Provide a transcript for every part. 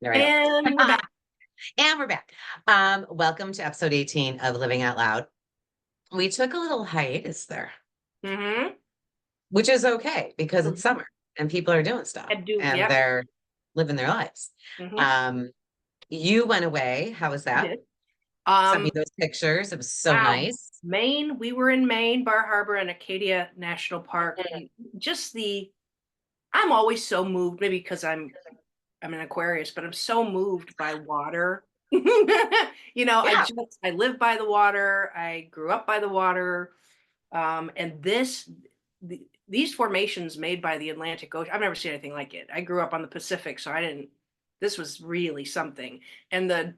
There we go. And we're back. And we're back. Welcome to episode 18 of Living Out Loud. We took a little hiatus there, Mm-hmm. which is okay because it's Mm-hmm. summer and people are doing stuff I do. and Yep. they're living their lives. Mm-hmm. Um, you went away. How was I that? did. Sent me Um, those pictures. It was so wow. nice. Maine. We were in Maine, Bar Harbor, and Acadia National Park, and just I'm always so moved. Maybe because I'm an Aquarius, but I'm so moved by water. Yeah. I live by the water. I grew up by the water. And these formations made by the Atlantic Ocean, I've never seen anything like it. I grew up on the Pacific, so I didn't. This was really something. And the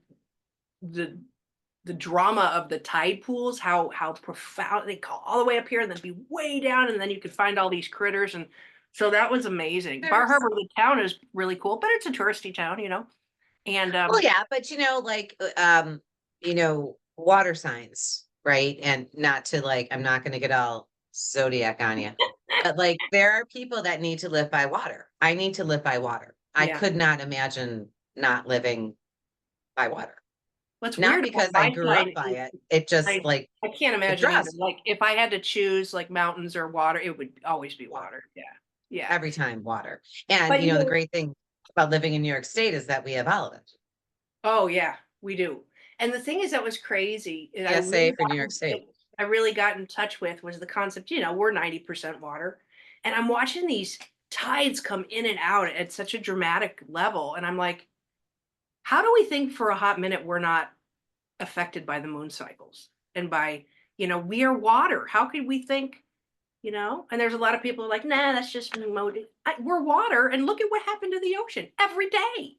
the drama of the tide pools, how profound they go all the way up here and then be way down, and then you could find all these critters, and so that was amazing. Bar There's, Harbor, the town is really cool, but it's a touristy town. And well, yeah, but water signs, right? And not to like, I'm not going to get all zodiac on you, but like, there are people that need to live by water. I need to live by water. I yeah, could not imagine not living by water. what's Not weird about because I my grew up side by is it. It just I like I can't it imagine either. draws me. Like if I had to choose like mountains or water, it would always be Water. water. Yeah. Yeah. Every time water. And But you know, the great thing about living in New York State is that we have all of it. oh yeah, we do. And the thing is that was crazy. And PSA for New York State. I really got in touch with was the concept, we're 90% water. And I'm watching these tides come in and out at such a dramatic level. And I'm like, how do we think for a hot minute we're not affected by the moon cycles and by, we are water. How could we think? And there's a lot of people who are like, nah, that's just mode. We're water. And look at what happened to the ocean every day.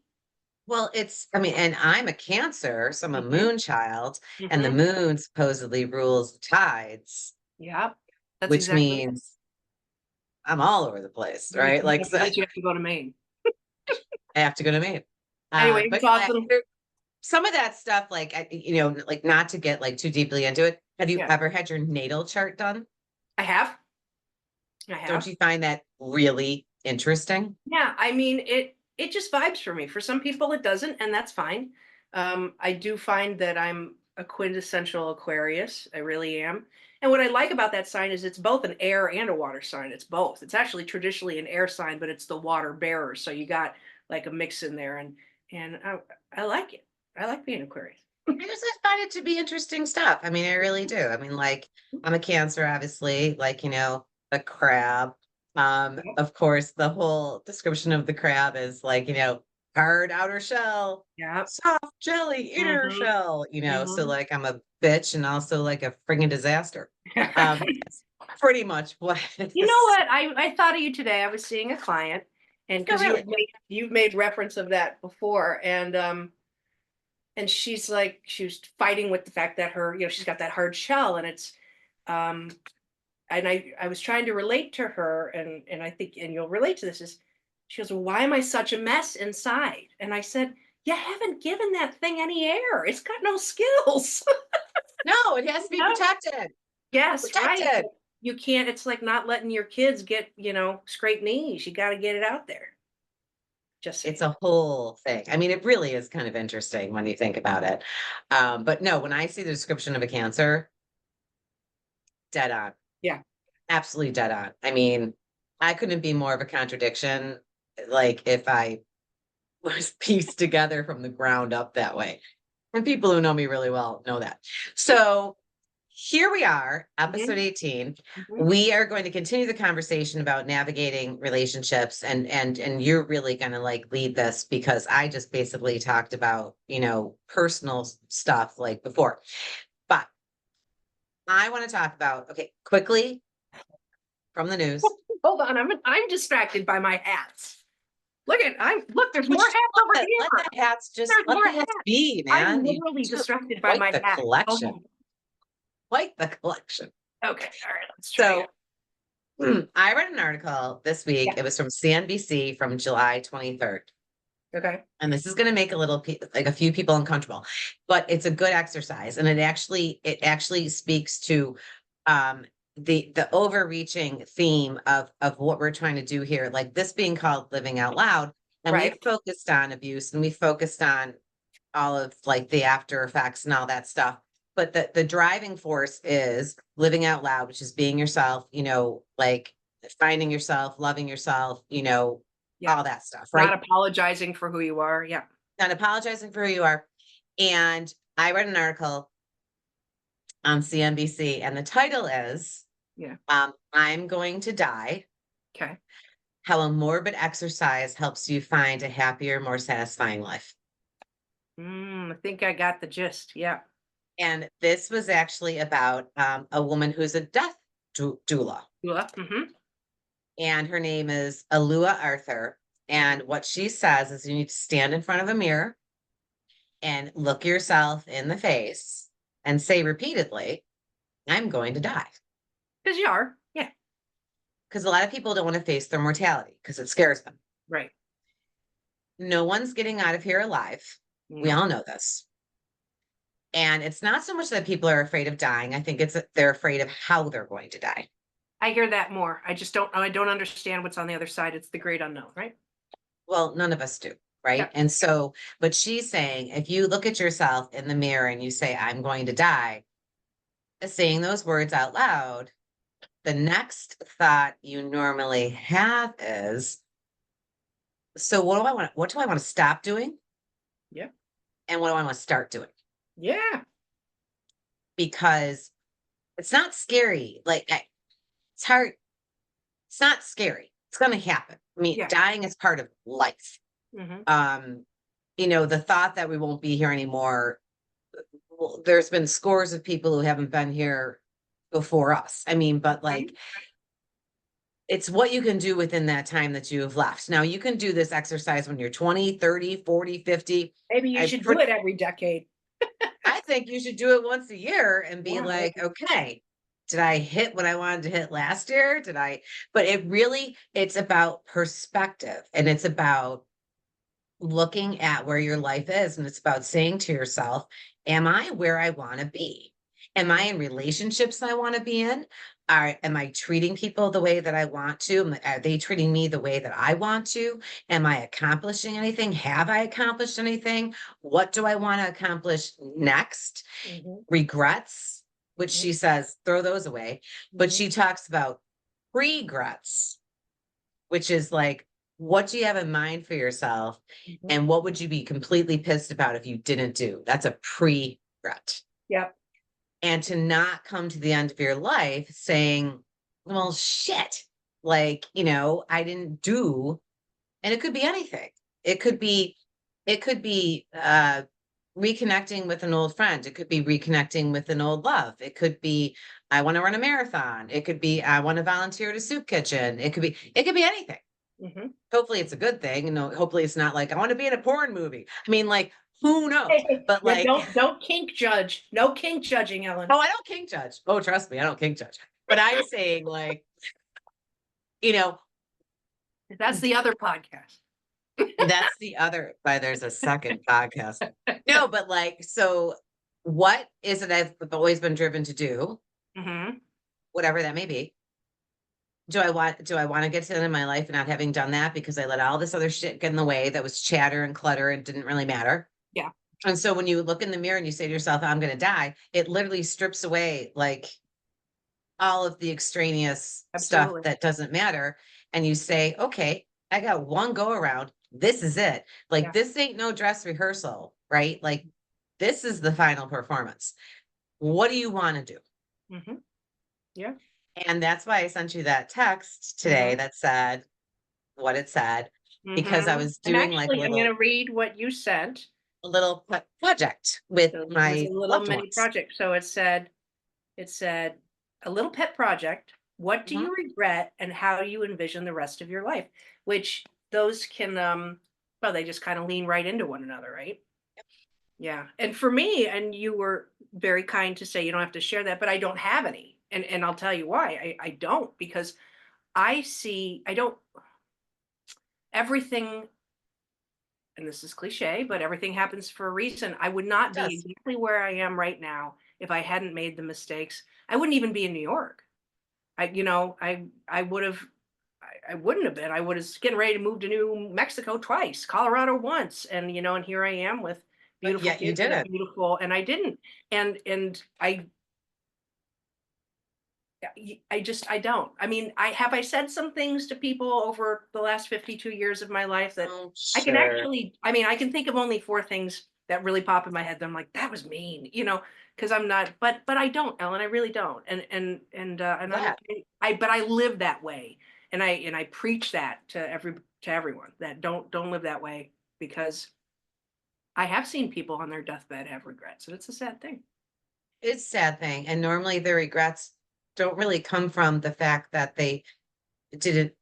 Well, I mean, and I'm a Cancer, so I'm a Mm-hmm. moon child, and the Mm-hmm. moon supposedly rules the tides, Yeah, that's which exactly it. means I'm all over the place, Which right? Like, so means you have to go to Maine. I have to go to Maine. Anyway, But it's awesome. some of that stuff, like not to get like too deeply into it. Have you Yeah, ever had your natal chart done? I have. I Don't have. you find that really interesting? Yeah, I mean it just vibes for me. For some people it doesn't, and that's fine. I do find that I'm a quintessential Aquarius. I really am. And what I like about that sign is it's both an air and a water sign. It's both. It's actually traditionally an air sign, but it's the water bearer. So you got like a mix in there, and I like it. I like being Aquarius. I find it to be interesting stuff. I mean, I really do. I mean, like, I'm a Cancer, obviously, like, a crab. Of course, the whole description of the crab is like, hard outer shell, Yeah. soft jelly, inner Mm-hmm. shell, so Mm-hmm. like I'm a bitch and also like a friggin' disaster. That's pretty much what it You know is. what? I thought of you today. I was seeing a client, and Oh, because really? you've made reference of that before, and she's like she was fighting with the fact that she's got that hard shell, and it's um and I was trying to relate to her, and I think and you'll relate to this is she goes, well, why am I such a mess inside? And I said, you haven't given that thing any air. It's got no skills. No, it has to be No. protected. Yes, right. Protected. You can't, it's like not letting your kids get, scraped knees. You got to get it out there. Just It's saying. a whole thing. I mean, it really is kind of interesting when you think about it. But no, when I see the description of a Cancer, dead on, Yeah. absolutely dead on. I mean, I couldn't be more of a contradiction, like if I was pieced together from the ground up that way. And people who know me really well know that. So here we are, episode Hmm. 18. Hmm. We are going to continue the conversation about navigating relationships, and you're really going to like lead this because I just basically talked about, personal stuff like before. But I want to talk about, okay, quickly from the news. Hold on, I'm distracted by my hats. Look, there's more Which hats over let here. the hats just There's let more the hats hats. be, I'm man. You literally do have distracted by quite my the hat. collection. Okay. Quite the collection. Okay. All right. Let's try So again. I read an article this week. Yeah. It was from CNBC from July 23rd. Okay. And this is going to make like a few people uncomfortable, but it's a good exercise. And it actually speaks to um the overreaching theme of what we're trying to do here, like this being called living out loud. And we Right. focused on abuse and we focused on all of like the after effects and all that stuff. But the driving force is living out loud, which is being yourself, like finding yourself, loving yourself, Yeah. all that stuff, Not right? apologizing for who you are. Yeah. Not apologizing for who you are. And I read an article on CNBC, and the title is Yeah. I'm Going to Die: Okay. How a Morbid Exercise Helps You Find a Happier, More Satisfying Life. I think I got the gist. Yeah. And this was actually about a woman who's a death doula. Yeah. Mm-hmm. And her name is Alua Arthur. And what she says is you need to stand in front of a mirror and look yourself in the face and say repeatedly, I'm going to die. Because you are. Yeah. Because a lot of people don't want to face their mortality because it scares them. Right. No one's getting out of here alive. We No. all know this. And it's not so much that people are afraid of dying. I think it's that they're afraid of how they're going to die. I hear that more. I don't understand what's on the other side. It's the great unknown, right? Well, none of us do, Yeah. right? And so, but she's saying if you look at yourself in the mirror and you say, I'm going to die, saying those words out loud, the next thought you normally have is, so what do I want to stop doing? Yeah. And what do I want to start doing? Yeah. Because it's not scary. Like it's hard. It's not scary. It's going to happen. I mean, Yeah. dying is part of life. Hmm. Um, the thought that we won't be here anymore. Well, there's been scores of people who haven't been here before us. I mean, but like it's what you can do within that time that you have left. Now, you can do this exercise when you're 20, 30, 40, 50. Maybe you I should do put it every decade. I think you should do it once a year and be Yeah. like, okay, did I hit what I wanted to hit last year? But it's about perspective and it's about looking at where your life is. And it's about saying to yourself, am I where I want to be? Am I in relationships I want to be in? Am I treating people the way that I want to? Are they treating me the way that I want to? Am I accomplishing anything? Have I accomplished anything? What do I want to accomplish next? Hmm. Regrets, which Hmm. she says, throw those away. But Hmm. she talks about regrets, which is like, what do you have in mind for yourself? Hmm. And what would you be completely pissed about if you didn't do? That's a pre-regret. Yep. And to not come to the end of your life saying, well, shit, like, I didn't do, and it could be anything. It could be, it could be reconnecting with an old friend. It could be reconnecting with an old love. It could be, I want to run a marathon. It could be, I want to volunteer at a soup kitchen. It could be anything. Hmm. Hopefully it's a good thing. Hopefully it's not like I want to be in a porn movie. I mean, like, who knows? But Yeah. like, Don't kink judge. No kink judging, Ellen. oh, I don't kink judge. Oh, trust me, I don't kink judge. But I'm saying, like, you know, That's the other podcast. that's the other why there's a second podcast. No, but like, so what is it I've always been driven to do, Hmm. whatever that may be? Do I want to get to the end of my life and not having done that because I let all this other shit get in the way that was chatter and clutter and didn't really matter? Yeah. And so when you look in the mirror and you say to yourself, I'm going to die, it literally strips away like all of the extraneous stuff Absolutely. that doesn't matter. And you say, okay, I got one go around. This is it. Like, Yeah. this ain't no dress rehearsal, right? Like, this is the final performance. What do you want to do? Hmm. Yeah. And that's why I sent you that text today Hmm. that said what it said, because I Hmm. was And doing like actually, I'm going to read what you sent. a little project with So it was a my little loved mini ones. project. So it said, a little pet project. What do Mhm. you regret and how do you envision the rest of your life? Which those can, well, they just kind of lean right into one another, right? Yeah. And for me, and you were very kind to say you don't have to share that, but I don't have any. And I'll tell you why. I don't, because I don't, everything, and this is cliche, but everything happens for a reason. I would It not be does. exactly where I am right now if I hadn't made the mistakes. I wouldn't even be in New York. I would have. I wouldn't have been. I was getting ready to move to New Mexico twice, Colorado once, and and here I am with But beautiful yet you kids did and a it. beautiful, and I didn't. And I just I don't. I mean, I said some things to people over the last 52 years of my life that Oh, I can sure. actually, I mean, I can think of only four things that really pop in my head that I'm like, that was mean, because I'm not, but I don't, Ellen, I really don't. And I'm That okay. But I live that way. And I preach that to everyone that don't live that way, because I have seen people on their deathbed have regrets, and it's a sad thing. is a sad thing. And normally the regrets don't really come from the fact that didn't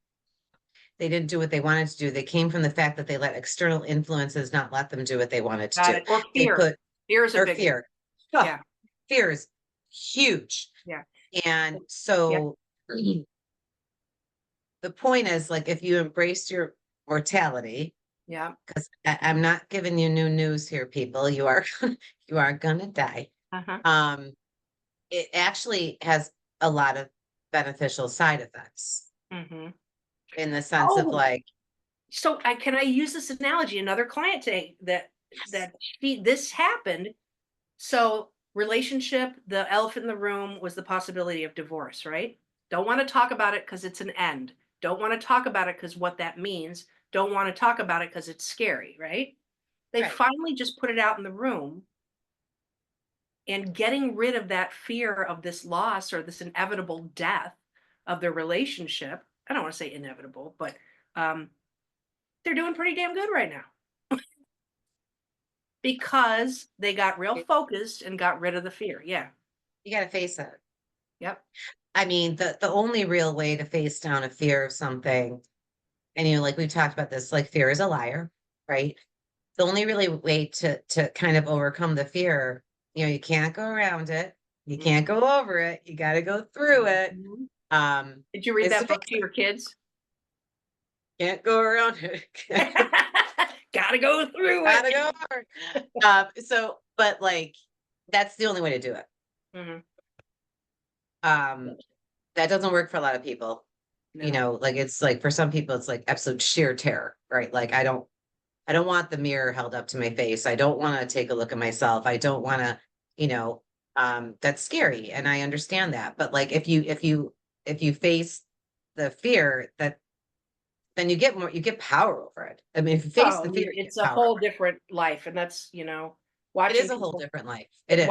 they didn't do what they wanted to do. They came from the fact that they let external influences not let them do what they wanted to Got do. it. Or They fear. put Fear is a or big one. fear. Ugh, Yeah. fear is huge. Yeah. And Yeah. so the point is, like, if you embrace your mortality, Yeah. I'm not giving you new news here, people. You are you are gonna die. Uh-huh. Um, it actually has a lot of beneficial side effects Mhm. in the sense of Oh, like, so can I use this analogy? Another client today yes, that this happened. So relationship, the elephant in the room was the possibility of divorce, right? Don't want to talk about it because it's an end. Don't want to talk about it because what that means. Don't want to talk about it because it's scary, right? They right. finally just put it out in the room, and getting rid of that fear of this loss or this inevitable death of their relationship. I don't want to say inevitable, but um, they're doing pretty damn good right now because they got real focused and got rid of the fear. Yeah. You gotta face it. Yep. I mean, the only real way to face down a fear of something, and like we've talked about this, like fear is a liar, right? The only really way to kind of overcome the fear, you can't go around it, you can't Mhm. go over it, you got to go through it. Mhm. Um, Did you read is to that face book to it. your kids? Can't go around it. Gotta go through Gotta it. go over. So, but like, that's the only way to do it. Mhm. Um, that doesn't work for a lot of people. No. Like it's like for some people, it's like absolute sheer terror, right? Like I don't want the mirror held up to my face. I don't want to take a look at myself. I don't want to, you know, that's scary. And I understand that. But like if you face the fear, that then you get power over it. I mean, if you face Oh, the fear, you get it's a power whole over it. different life, and that's It is watching a whole people different life. It is.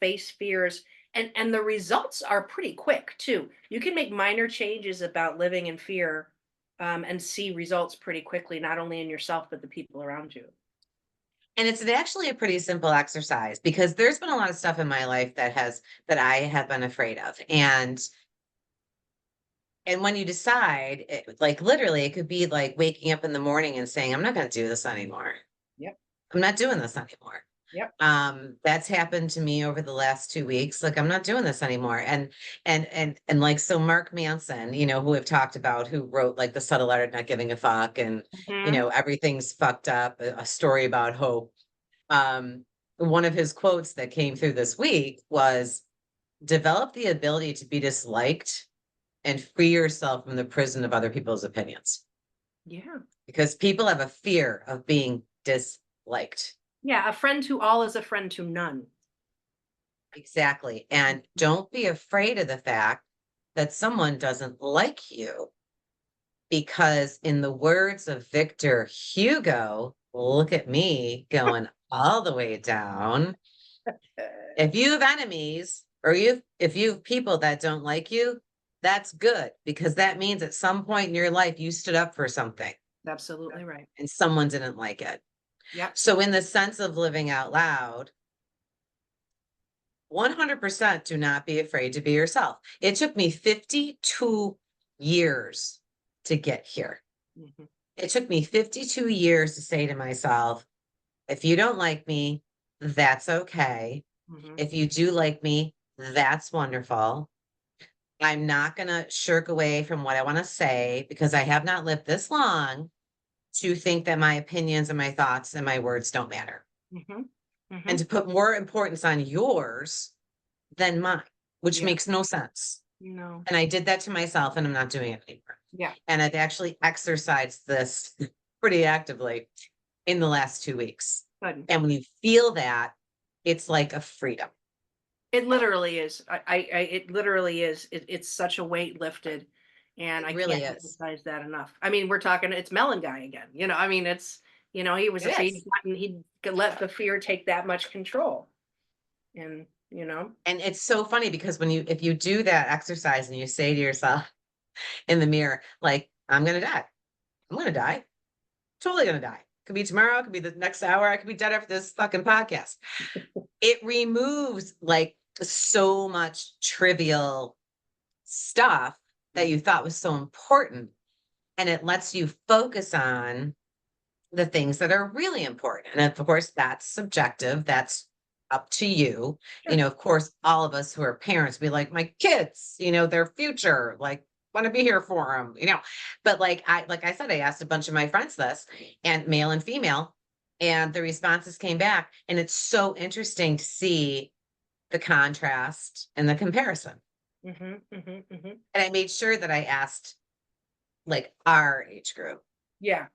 face fears, and the results are pretty quick too. You can make minor changes about living in fear, and see results pretty quickly, not only in yourself but the people around you. And it's actually a pretty simple exercise because there's been a lot of stuff in my life that I have been afraid of. And when you decide, like literally, it could be like waking up in the morning and saying, I'm not going to do this anymore. Yep. I'm not doing this anymore. Yep. That's happened to me over the last 2 weeks. Like, I'm not doing this anymore. And like, so Mark Manson, who we've talked about, who wrote like the subtle art of not giving a fuck and, Hmm. everything's fucked up, a story about hope. Um, One of his quotes that came through this week was develop the ability to be disliked and free yourself from the prison of other people's opinions Yeah. because people have a fear of being disliked. Yeah. A friend to all is a friend to none. Exactly. And don't be afraid of the fact that someone doesn't like you because, in the words of Victor Hugo, look at me going all the way down. If you have enemies or if you have people that don't like you, that's good because that means at some point in your life you stood up for something Absolutely right. and someone didn't like it. Yep. So, in the sense of living out loud, 100% do not be afraid to be yourself. It took me 52 years to get here. Hmm. It took me 52 years to say to myself, if you don't like me, that's okay. Hmm. If you do like me, that's wonderful. I'm not going to shirk away from what I want to say because I have not lived this long to think that my opinions and my thoughts and my words don't matter Hmm. and Hmm. to put more importance on yours than mine, which Yeah. makes no sense. No. And I did that to myself and I'm not doing it anymore. Yeah. And I've actually exercised this pretty actively in the last 2 weeks. Good. And when you feel that, it's like a freedom. It literally is. It literally is. It's such a weight lifted, and It I really can't is. emphasize that enough. I mean, we're talking. It's Melon Guy again. I mean, he was It afraid is. he could let the fear take that much control, and And it's so funny because if you do that exercise and you say to yourself in the mirror, like, I'm going to die. I'm going to die. Totally going to die. Could be tomorrow. Could be the next hour. I could be dead after this fucking podcast. It removes like so much trivial stuff that you thought was so important. And it lets you focus on the things that are really important. And of course, that's subjective. That's up to you. Sure. Of course, all of us who are parents be like, my kids, their future, like, want to be here for them, but like I said, I asked a bunch of my friends this, and male and female, and the responses came back. And it's so interesting to see the contrast and the comparison. And I made sure that I asked like our age group. Yeah.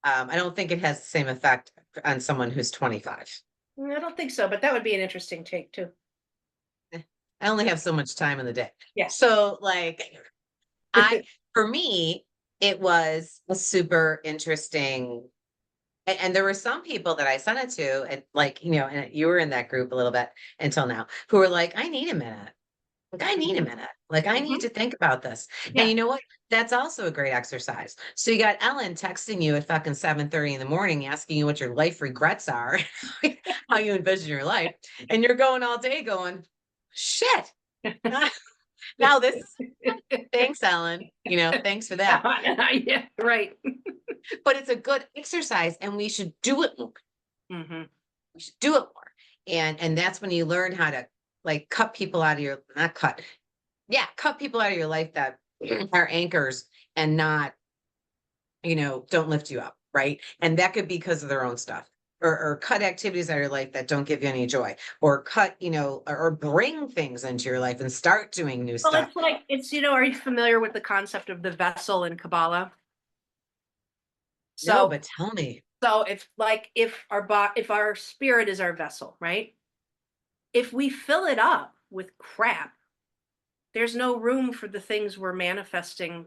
I don't think it has the same effect on someone who's 25. I don't think so, but that would be an interesting take too. I only have so much time in the day. Yeah. So like for me, it was a super interesting, and there were some people that I sent it to, and like, and you were in that group a little bit until now, who were like, I need a minute. Like, I need a minute. Like, I need to think about this. Yeah. And you know what? That's also a great exercise. So you got Ellen texting you at fucking 7:30 in the morning, asking you what your life regrets are, how you envision your life. And you're going all day going, shit. Now this is, thanks, Ellen. Thanks for that. Yeah, right. But it's a good exercise and we should do it more. We should do it more. And that's when you learn how to like cut people out of your, not cut. Yeah, cut people out of your life that are anchors and not, don't lift you up, right? And that could be because of their own stuff. Or cut activities out of your life that don't give you any joy, or cut, or bring things into your life and start doing new Well, stuff. are you familiar with the concept of the vessel in Kabbalah? No, but tell me. So if our spirit is our vessel, right? If we fill it up with crap, there's no room for the things we're manifesting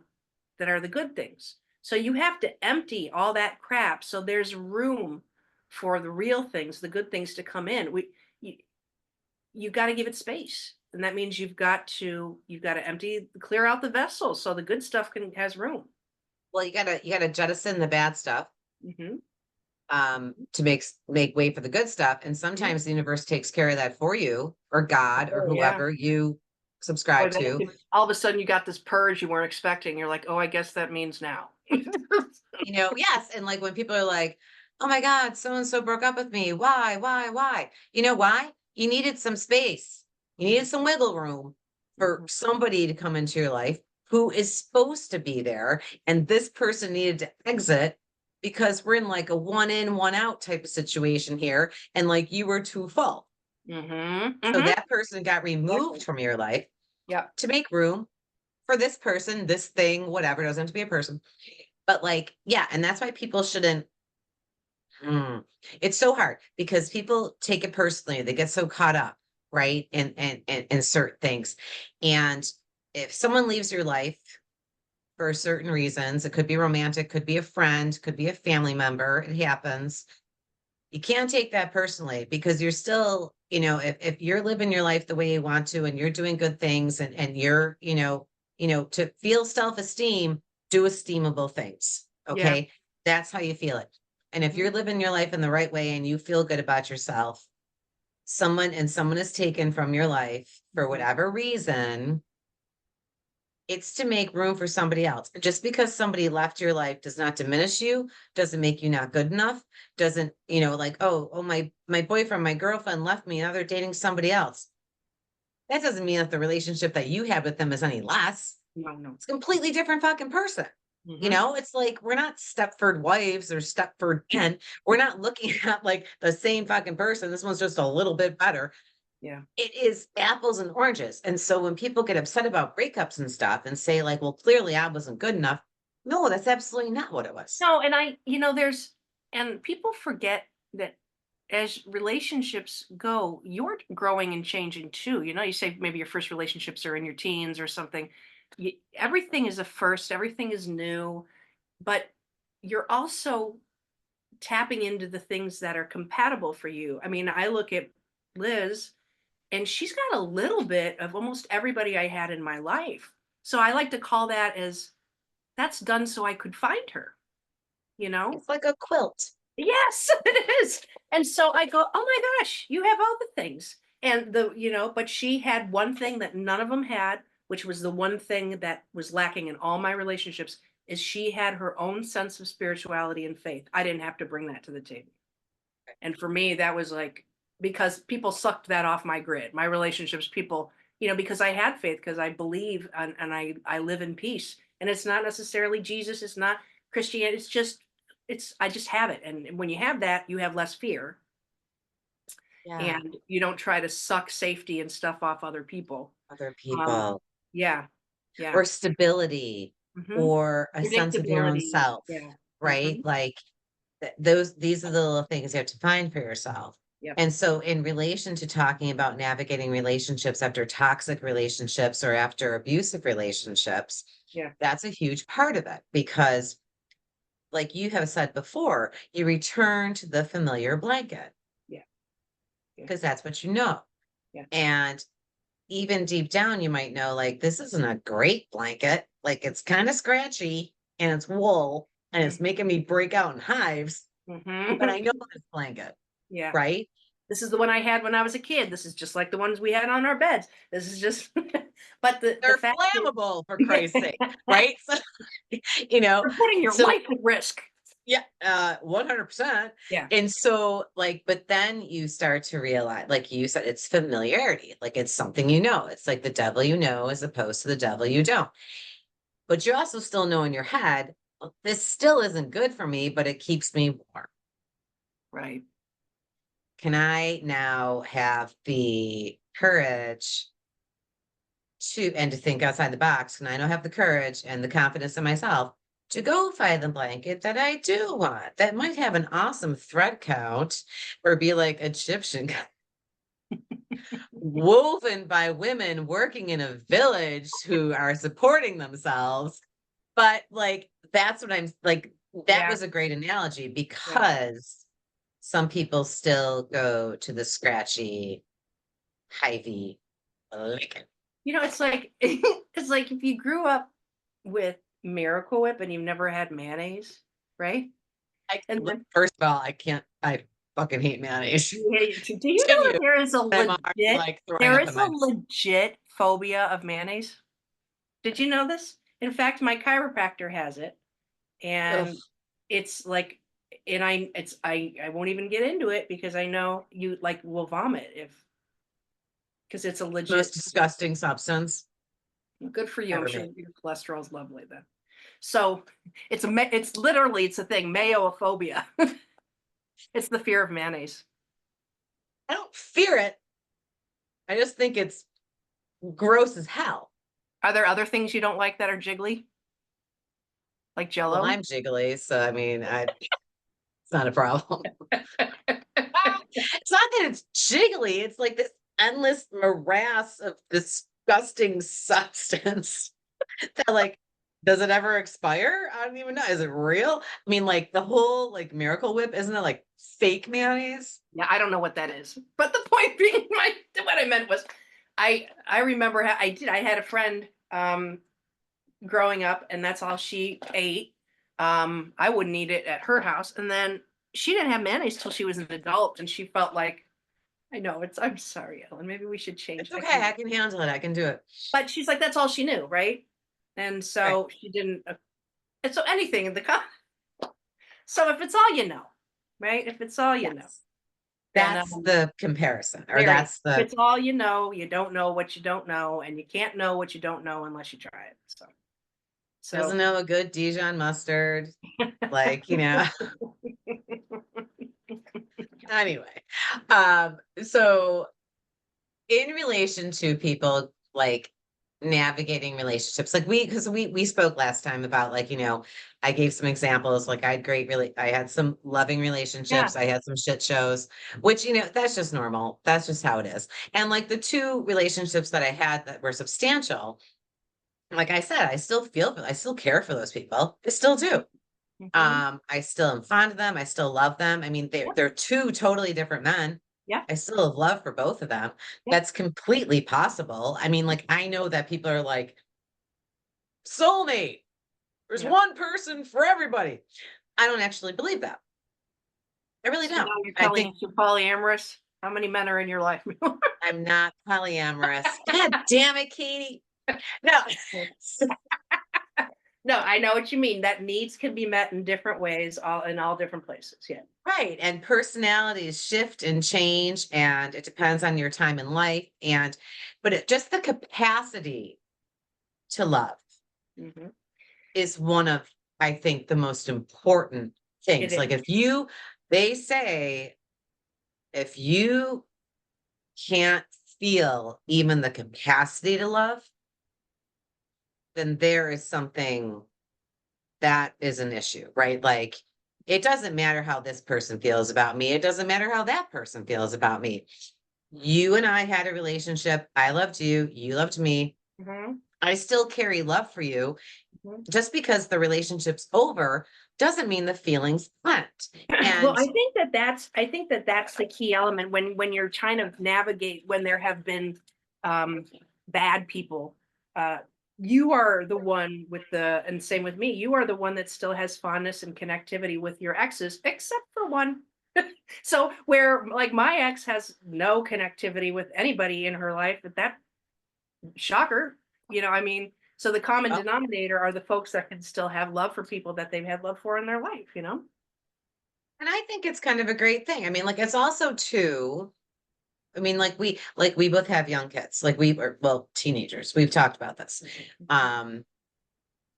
that are the good things. So you have to empty all that crap so there's room for the real things, the good things to come in. You've got to give it space. And that means you've got to clear out the vessel so the good stuff has room. Well, you gotta jettison the bad stuff. To make way for the good stuff. And sometimes the universe takes care of that for you, or God, or whoever you subscribe to. All of a sudden you got this purge you weren't expecting. You're like, oh, I guess that means now. Yes. And like when people are like, oh my God, so-and-so broke up with me. Why? You know why? You needed some space. You needed some wiggle room for somebody to come into your life who is supposed to be there. And this person needed to exit because we're in like a one in, one out type of situation here. And like you were too full. So that person got removed from your life to make room for this person, this thing, whatever. It doesn't have to be a person. But like, yeah. And that's why people shouldn't. It's so hard because people take it personally. They get so caught up, right? In certain things. And if someone leaves your life for certain reasons, it could be romantic, could be a friend, could be a family member. It happens. You can't take that personally because you're still, if you're living your life the way you want to and you're doing good things and you're, to feel self-esteem, do esteemable things. Okay. That's how you feel it. And if you're living your life in the right way and you feel good about yourself, someone is taken from your life for whatever reason, it's to make room for somebody else. Just because somebody left your life does not diminish you, doesn't make you not good enough, doesn't, like, oh, my boyfriend, my girlfriend left me, now they're dating somebody else. That doesn't mean that the relationship that you had with them is any less. No. It's a completely different fucking person. It's like we're not Stepford wives or Stepford men. We're not looking at like the same fucking person. This one's just a little bit better. Yeah. It is apples and oranges. And so when people get upset about breakups and stuff and say, like, well, clearly I wasn't good enough. No, that's absolutely not what it was. No, and there's, and people forget that as relationships go, you're growing and changing too. You say maybe your first relationships are in your teens or something. Everything is a first, everything is new, but you're also tapping into the things that are compatible for you. I mean, I look at Liz, and she's got a little bit of almost everybody I had in my life. So I like to call that as that's done so I could find her, you know? It's like a quilt. Yes, it is. And so I go, "Oh my gosh, you have all the things." And but she had one thing that none of them had, which was the one thing that was lacking in all my relationships, is she had her own sense of spirituality and faith. I didn't have to bring that to the table. And for me, that was like, because people sucked that off my grid. My relationships, people, because I had faith, because I believe, and I live in peace. And it's not necessarily Jesus, it's not Christianity, I just have it. And when you have that, you have less fear, Yeah. and you don't try to suck safety and stuff off other people. Other Um, people yeah, yeah. or stability Hmm. or a sense of your own Predictability. self, Yeah. right? Hmm. Like these are the little things you have to find for yourself. Yep. And so in relation to talking about navigating relationships after toxic relationships or after abusive relationships, Yeah. that's a huge part of it because like you have said before, you return to the familiar blanket Yeah. Yeah. because that's what you know. Yeah. And even deep down, you might know like this isn't a great blanket. Like it's kind of scratchy and it's wool and it's making me break out in hives, but I Hmm. know this blanket, Yeah. right? This is the one I had when I was a kid. This is just like the ones we had on our beds. This is just, but the They're fact is, flammable for yeah, Christ's sake, right? So, you know, you're putting your so life at risk. yeah, 100%. Yeah. And so, like, but then you start to realize, like you said, it's familiarity. Like it's something you know. It's like the devil you know as opposed to the devil you don't. But you also still know in your head, "Well, this still isn't good for me, but it keeps me warm. Right. Can I now have the courage and to think outside the box? Can I now have the courage and the confidence in myself to go find the blanket that I do want that might have an awesome thread count or be like Egyptian woven by women working in a village who are supporting themselves. But like, that's what I'm like, that Yeah. was a great analogy Yeah. because some people still go to the scratchy, hivey lick. It's like it's like if you grew up with Miracle Whip and you've never had mayonnaise, right? And then First of all, I can't, I fucking hate mayonnaise. do you know that Continue. I'm already like throwing there up is in a my legit phobia of mayonnaise? Did you know this? In fact, my chiropractor has it. mouth. And it's like, and I won't even get into it because I know you like will vomit if, because it's a Most legit. disgusting substance Good for you. I'm ever sure made. your cholesterol's lovely then. So it's literally, it's a thing, mayophobia. It's the fear of mayonnaise. I don't fear it. I just think it's gross as hell. Are there other things you don't like that are jiggly, like Well, Jello? I'm jiggly, so I mean, it's not a problem. It's not that it's jiggly, it's like this endless morass of disgusting substance that like does it ever expire? I don't even know. Is it real? I mean, like the whole like Miracle Whip, isn't it like fake mayonnaise? Yeah, I don't know what that is. But the point being, what I meant was, I remember I had a friend growing up, and that's all she ate. I wouldn't eat it at her house, and then she didn't have mayonnaise till she was an adult, and she felt like, I know it's. I'm sorry, Ellen. Maybe we should change. It's okay. I can handle it. I can do it. But she's like, that's all she knew, right? And Right. so she didn't. And so anything in the so if it's all you know, right? If it's all you know, Yes. then That's the comparison, or there you that's go. If the it's all you know, you don't know what you don't know, and you can't know what you don't know unless you try it. doesn't So know a good Dijon mustard. Like, anyway. So in relation to people like navigating relationships, like because we spoke last time about like, I gave some examples, like I had some loving Yeah. relationships, I had some shit shows, which, that's just normal. That's just how it is. And like the two relationships that I had that were substantial, like I said, I still care for those people. I still do. Hmm. I still am fond of them. I still love them. I mean, they're Yep. they're two totally different men. Yep. I still have love for both of them. Yep. That's completely possible. I mean, like I know that people are like soulmate. There's Yep. one person for everybody. I don't actually believe that. I really So now don't. you're I telling think us you're polyamorous. How many men are in your life? I'm not polyamorous. God damn it, Katie. No. No, I know what you mean. That needs can be met in different ways, all in all different places. Yeah. Right. And personalities shift and change, and it depends on your time in life. But just the capacity to love Hmm. is one of, I think, the most important It things. is. Like they say, if you can't feel even the capacity to love, then there is something that is an issue, right? Like, it doesn't matter how this person feels about me. It doesn't matter how that person feels about me. You and I had a relationship. I loved you. You loved me. Hmm. I still carry love for you. Hmm. Just because the relationship's over doesn't mean the feelings aren't. Well, And I think that that's the key element when you're trying to navigate when there have been um, bad people. Uh, you are the one with the, and same with me. You are the one that still has fondness and connectivity with your exes, except for one. So where like my ex has no connectivity with anybody in her life, but that shocker, I mean. So the common oh, denominator are the folks that can still have love for people that they've had love for in their life. and I think it's kind of a great thing. I mean, like it's also too, I mean, like we both have young kids. Like we were, well, teenagers. We've talked about this. Um,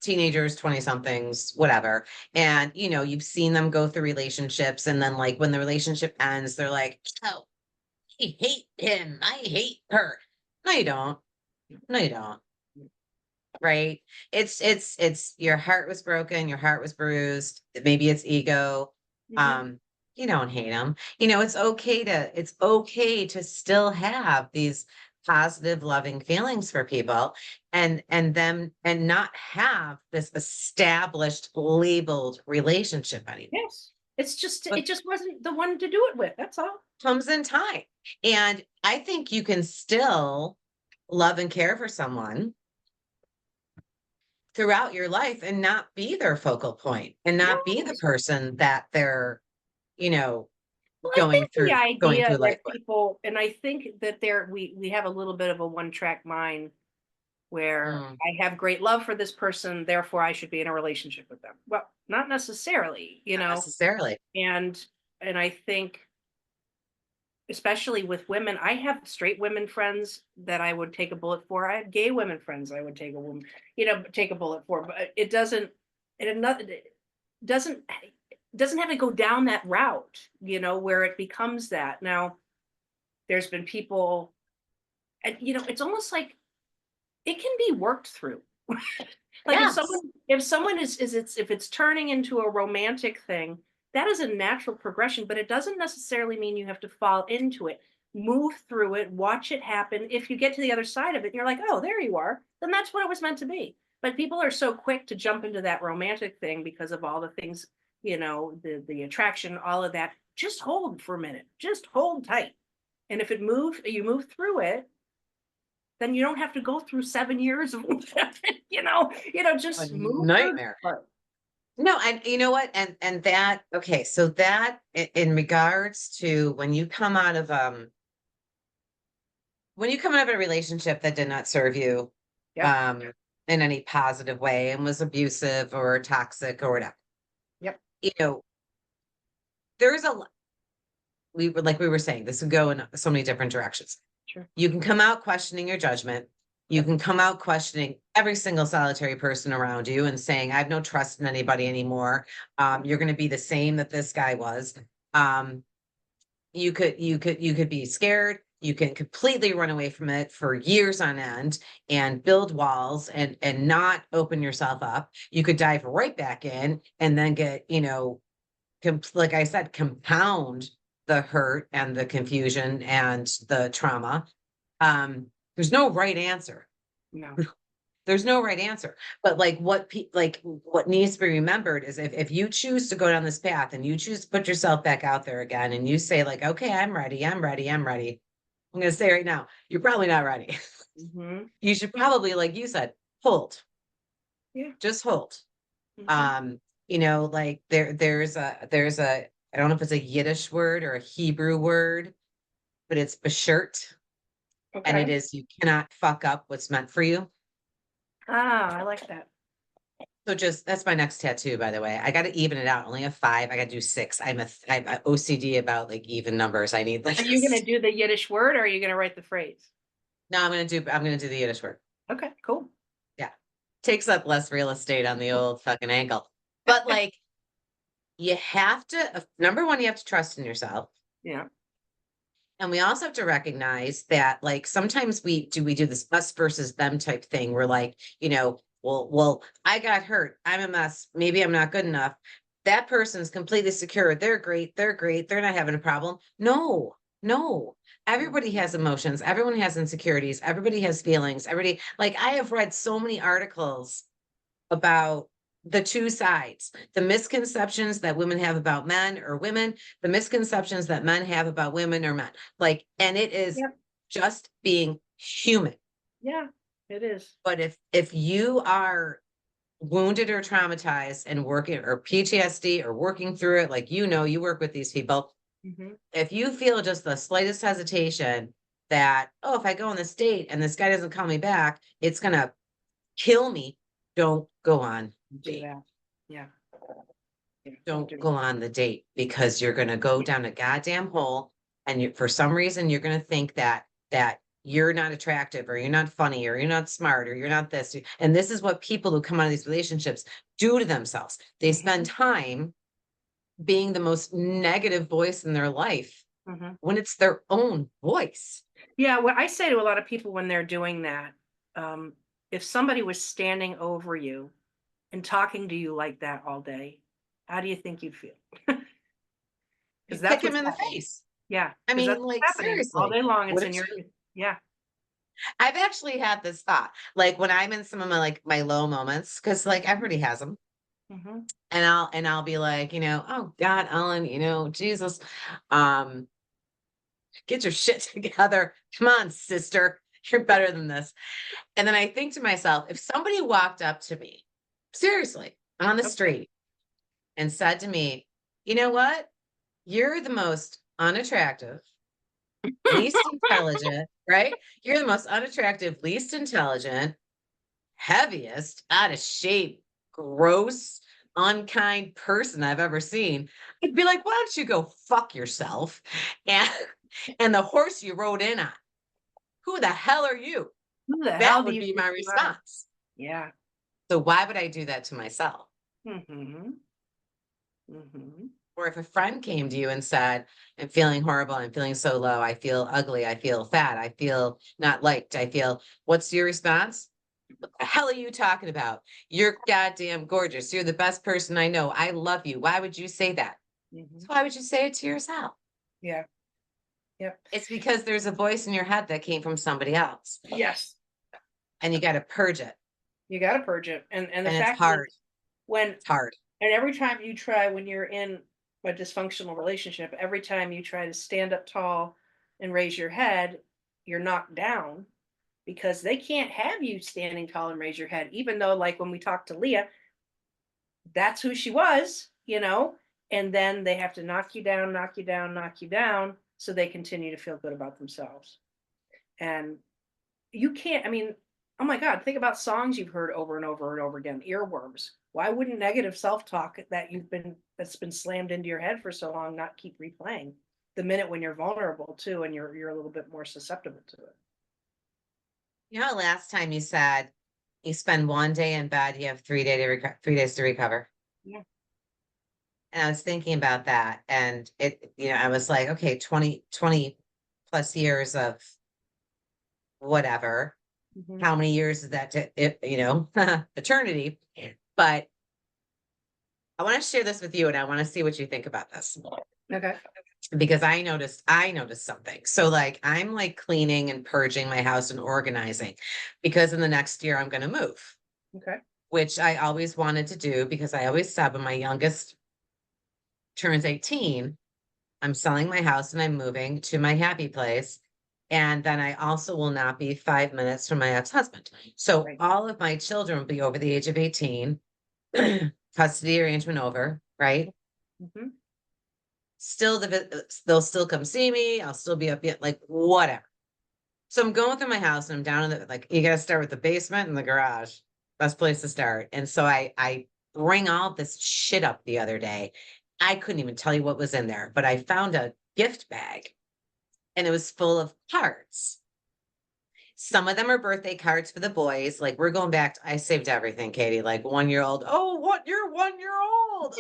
teenagers, 20 somethings, whatever. And you've seen them go through relationships, and then like when the relationship ends, they're like, oh, I hate him. I hate her. No, you don't. No, you don't. Right? It's your heart was broken, your heart was bruised, maybe it's ego. Mhm. Um, you don't hate them. It's okay to still have these positive, loving feelings for people and not have this established, labeled relationship anymore. Yes. It's just But it just wasn't the one to do it with. That's all. comes in time. And I think you can still love and care for someone throughout your life and not be their focal point and not be the Yes. person that they're, you know, Well, I going think the through going idea through life that with. people, and I think that we have a little bit of a one-track mind where Mm, I have great love for this person, therefore I should be in a relationship with them. Well, not necessarily, not necessarily. and I think especially with women, I have straight women friends that I would take a bullet for. I have gay women friends I would take a bullet for, but it doesn't doesn't have to go down that route, where it becomes that. Now, there's been people, and it's almost like it can be worked through. Like Yes. if someone if it's turning into a romantic thing, that is a natural progression, but it doesn't necessarily mean you have to fall into it. Move through it, watch it happen. If you get to the other side of it, and you're like, oh, there you are, then that's what it was meant to be. But people are so quick to jump into that romantic thing because of all the things, the attraction, all of that. Just hold for a minute. Just hold tight. And if you move through it, then you don't have to go through 7 years of A just move through nightmare. that part. No, and you know what? And that, okay, so that in regards to when you come out of a relationship that did not serve you Yep. um in any positive way and was abusive or toxic or whatever, Yep. you know, there's a we were saying, this would go in so many different directions. Sure. You can come out questioning your judgment. You Yep. can come out questioning every single solitary person around you and saying, I have no trust in anybody anymore. You're going to be the same that this guy was. You could be scared. You can completely run away from it for years on end and build walls and not open yourself up. You could dive right back in and then get, like I said, compound the hurt and the confusion and the trauma. There's no right answer. No. There's no right answer. But like what needs to be remembered is if you choose to go down this path and you choose to put yourself back out there again and you say like, okay, I'm ready, I'm ready, I'm ready. I'm gonna say right now, you're probably not ready. Mm-hmm. You should probably, like you said, hold. Yeah. Just hold. Mm-hmm. Um, like there's a I don't know if it's a Yiddish word or a Hebrew word, but it's beshert. And it Okay. is you cannot fuck up what's meant for you. Ah, I like that. So just that's my next tattoo, by the way. I got to even it out. Only a 5. I got to do 6. I'm a OCD about like even numbers. I need like Are you gonna do the Yiddish word, or are you gonna write the phrase? no. I'm gonna do the Yiddish word. Okay, cool. Yeah, takes up less real estate on the old fucking ankle. But like, you have to. Number one, you have to trust in yourself, Yeah. and we also have to recognize that like sometimes we do this us versus them type thing. We're like, well, I got hurt. I'm a mess. Maybe I'm not good enough. That person's completely secure. They're great. They're great. They're not having a problem. No, no. Everybody has emotions. Everyone has insecurities. Everybody has feelings. Everybody, like, I have read so many articles about the two sides, the misconceptions that women have about men or women, the misconceptions that men have about women or men. Like, and it is Yep. just being human. Yeah, it is. But if you are wounded or traumatized and working or PTSD or working through it, like you work with these people. Mm-hmm. If you feel just the slightest hesitation that, oh, if I go on this date and this guy doesn't call me back, it's gonna kill me, don't go on Do date. that. Yeah. Yeah. Don't go on the date because you're gonna go down a goddamn hole and for some reason you're gonna think that you're not attractive or you're not funny or you're not smart or you're not this. And this is what people who come out of these relationships do to themselves. They spend Mm-hmm. time being the most negative voice in their life Mm-hmm. when it's their own voice. Yeah, what I say to a lot of people when they're doing that, um, if somebody was standing over you and talking to you like that all day, how do you think you'd feel? You Because kick that's him what's in the happening. face. Yeah, I because mean, that's what's like, happening all seriously, day long. It's in wouldn't your you? yeah. I've actually had this thought, like when I'm in some of my low moments, because like everybody has them. Mm-hmm. And I'll be like, oh God, Ellen, Jesus, um, get your shit together. Come on, sister. You're better than this. And then I think to myself, if somebody walked up to me, seriously, on the Okay. street and said to me, you know what? You're the most unattractive, least intelligent, right? You're the most unattractive, least intelligent, heaviest, out of shape, gross, unkind person I've ever seen. I'd be like, why don't you go fuck yourself? And and the horse you rode in on, who the hell are you? Who the hell That do would you be think my you are? response. Yeah. So why would I do that to myself? Mm-hmm. Mm-hmm. Or if a friend came to you and said, I'm feeling horrible, I'm feeling so low, I feel ugly, I feel fat, I feel not liked, what's your response? What the hell are you talking about? You're goddamn gorgeous. You're the best person I know. I love you. Why would you say that? Mm-hmm. So why would you say it to yourself? Yeah. Yep. It's because there's a voice in your head that came from somebody else Yes. and you got to purge it. You got to purge it. And the And it's fact hard. is, when It's hard. and every time you try, when you're in a dysfunctional relationship, every time you try to stand up tall and raise your head, you're knocked down because they can't have you standing tall and raise your head, even though, like when we talked to Leah, that's who she was. And then they have to knock you down, knock you down, knock you down so they continue to feel good about themselves. And you can't, I mean, oh my God, think about songs you've heard over and over and over again, earworms. Why wouldn't negative self-talk that's been slammed into your head for so long not keep replaying the minute when you're vulnerable too and you're a little bit more susceptible to it? Last time you said you spend one day in bed, you have 3 days to recover. Yeah. And I was thinking about that and I was like, okay, 20 plus years of whatever. Mhm. How many years is that to, eternity? But I want to share this with you and I want to see what you think about this Okay. because I noticed something. So like I'm like cleaning and purging my house and organizing because in the next year I'm going to move, Okay. which I always wanted to do because I always said when my youngest turns 18, I'm selling my house and I'm moving to my happy place. And then I also will not be 5 minutes from my ex-husband. So Right. all of my children will be over the age of 18, custody arrangement over, right? Mhm. Still they'll still come see me. I'll still be up yet, like whatever. So I'm going through my house and I'm down in the like you gotta start with the basement and the garage. Best place to start. And so I bring all this shit up the other day. I couldn't even tell you what was in there, but I found a gift bag and it was full of cards. Some of them are birthday cards for the boys. Like we're going back I saved everything, Katie. Like 1 year old. Oh, what? You're 1 year old.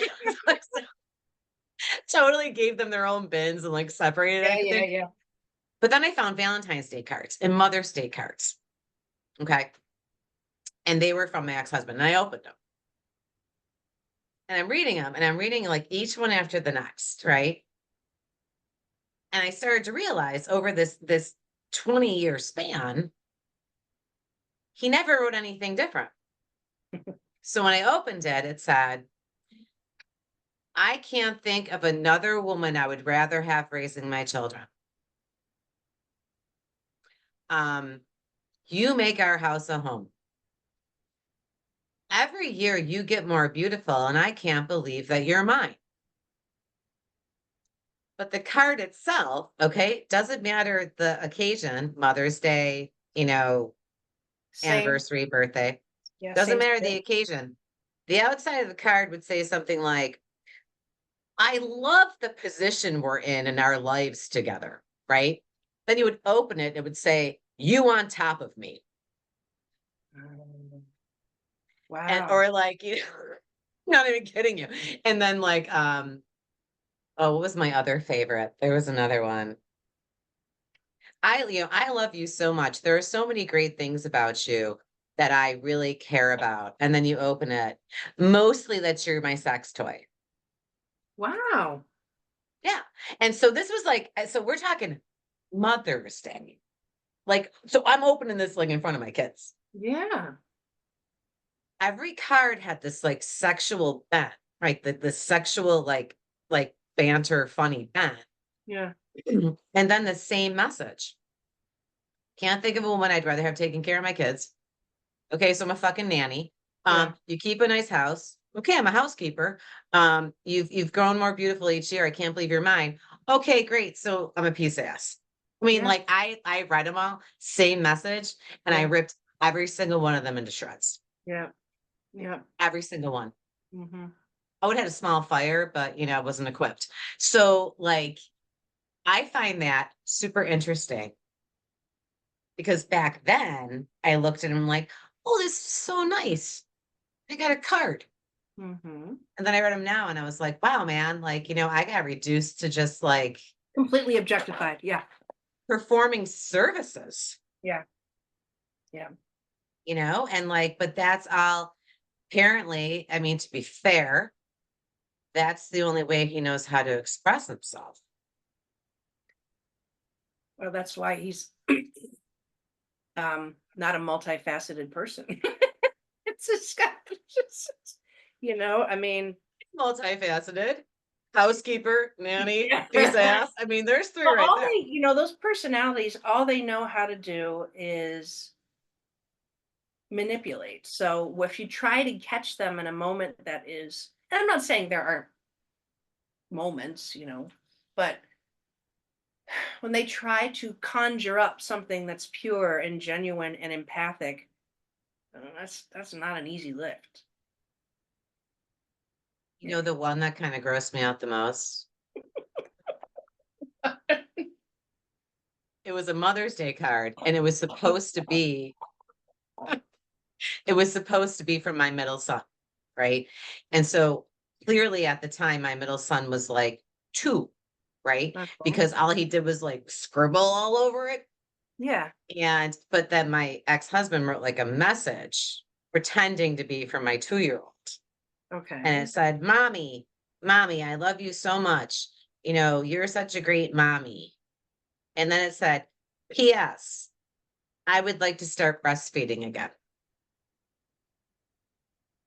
Totally gave them their own bins and like separated Yeah, yeah, everything. yeah. But then I found Valentine's Day cards and Mother's Day cards. Okay. And they were from my ex-husband. And I opened them. And I'm reading them and I'm reading like each one after the next, right? And I started to realize over this 20-year span, he never wrote anything different. So when I opened it, it said, I can't think of another woman I would rather have raising my children. Um, you make our house a home. Every year you get more beautiful, and I can't believe that you're mine. But the card itself, okay, doesn't matter the occasion, Mother's Day, Same. anniversary, birthday, Yeah, doesn't same. matter the Same. occasion. The outside of the card would say something like, I love the position we're in our lives together, right? Then you would open it, it would say, you on top of me. Um, And Wow. or like, not even kidding you. And then like, oh, what was my other favorite? There was another one. I love you so much. There are so many great things about you that I really care about. And then you open it. Mostly that you're my sex toy. Wow. Yeah. And so this was like, so we're talking Mother's Day. Like, so I'm opening this like in front of my kids. Yeah. Every card had this like sexual bent, right? The sexual like banter, funny bent. Yeah. And then the same message. Can't think of a woman I'd rather have taken care of my kids. Okay, so I'm a fucking nanny. Yeah. You keep a nice house. Okay, I'm a housekeeper. You've grown more beautiful each year. I can't believe you're mine. Okay, great. So I'm a piece of ass. I mean, Yeah. like I read them all, same message, and I Yeah. ripped every single one of them into shreds. Yeah. Yeah. Every single one. Hmm. I would have had a small fire, but I wasn't equipped. So like I find that super interesting because back then I looked at him like, oh, this is so nice. I got a card. Hmm. And then I read them now and I was like, wow, man, like, I got reduced to just like Completely objectified. Yeah. performing services, Yeah. Yeah. and like, but that's all apparently, I mean, to be fair, that's the only way he knows how to express himself. Well, that's why he's not a multifaceted person. It's just got, I mean, Multifaceted, housekeeper, nanny, yeah. piece of ass. I mean, there's three Well, right all there. they, those personalities, all they know how to do is manipulate. So if you try to catch them in a moment that is, and I'm not saying there aren't moments, but when they try to conjure up something that's pure and genuine and empathic, that's not an easy lift. You know, the one that kind of grossed me out the most? It was a Mother's Day card and it was supposed to be from my middle son, right? And so clearly at the time, my middle son was like 2. right? That's all. Because all he did was like scribble all over it. Yeah. And but then my ex-husband wrote like a message pretending to be from my 2-year-old. And Okay. it said, Mommy, I love you so much. You know, you're such a great mommy. And then it said, P.S. I would like to start breastfeeding again.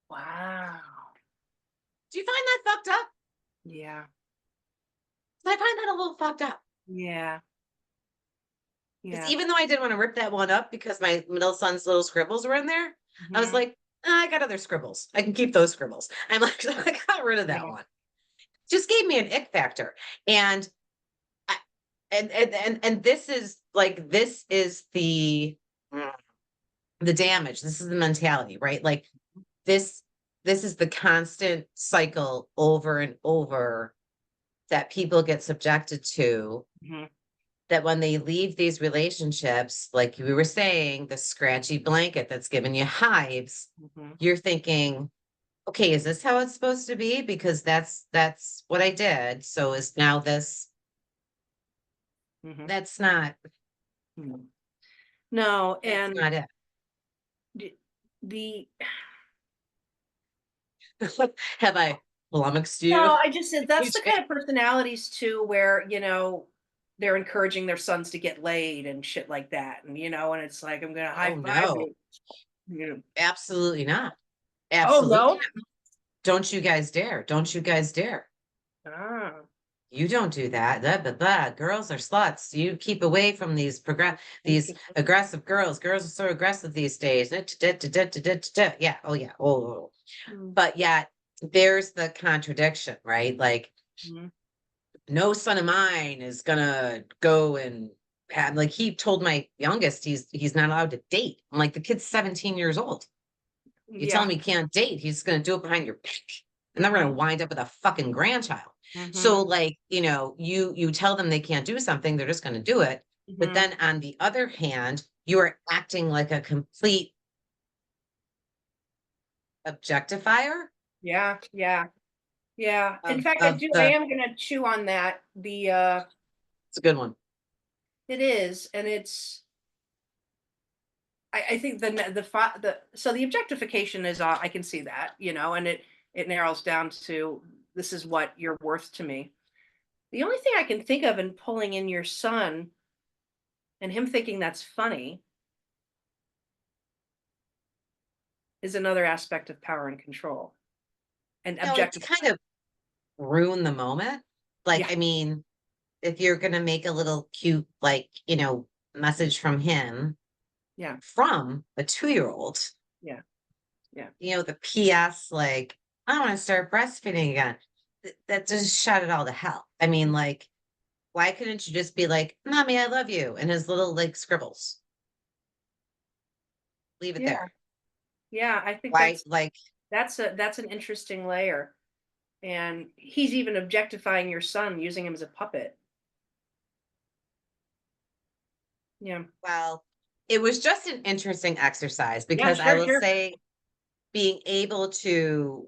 Wow. Do you find that fucked up? Yeah. I find that a little fucked up. Yeah. Because Yeah. even though I didn't want to rip that one up because my middle son's little scribbles were in there, I was Mhm. like, I got other scribbles. I can keep those scribbles. I'm like, so I got rid of that Yeah. one. Just gave me an ick factor. And I, and this is like the damage. This is the mentality, right? Like this this is the constant cycle over and over that people get subjected to, Mhm. that when they leave these relationships, like we were saying, the scratchy blanket that's giving you hives, Mhm. you're thinking, okay, is this how it's supposed to be? Because that's what I did. So is now this, Mhm. that's not, Mhm. No, that's and not it. the Have I flummoxed you? no, I just said that's the PJ? kind of personalities too where, they're encouraging their sons to get laid and shit like that. And and it's like I'm gonna high Oh five no, you. You know. absolutely not. Oh Absolutely no. not. Don't you guys dare. Don't you guys dare. Ah, You don't do that. Blah, blah, blah. Girls are sluts. You keep away from these interesting. aggressive girls. Girls are so aggressive these days. Yeah. Oh yeah. Oh. Mm, But yet there's the contradiction, right? Like mhm. no son of mine is gonna go and have, like he told my youngest he's not allowed to date. I'm like, the kid's 17 years old. You tell Yeah. him he can't date, he's gonna do it behind your back. And they're gonna Mhm. wind up with a fucking grandchild. So Mhm. like, you tell them they can't do something, they're just gonna do it. But Mhm. then on the other hand, you are acting like a complete objectifier Yeah. Yeah. Yeah. In of fact, of I the am gonna chew on that. it's a good one. It is, and I think so the objectification is I can see that, and it narrows down to this is what you're worth to me. The only thing I can think of in pulling in your son and him thinking that's funny is another aspect of power and control and It's objectify. kind of ruin the moment. Like, Yeah, I mean, if you're gonna make a little cute, like, message from him yeah, from a 2-year-old, yeah, yeah, the PS, like, I want to start breastfeeding again. That just shut it all to hell. I mean, mm, like, why couldn't you just be like, Mommy, I love you, and his little like scribbles? Leave it yeah, there. yeah. I think Why, like, that's an interesting layer, and he's even objectifying your son, using him as a puppet. Yeah, well, it was just an interesting exercise yeah, because I sure, will sure. say being able to,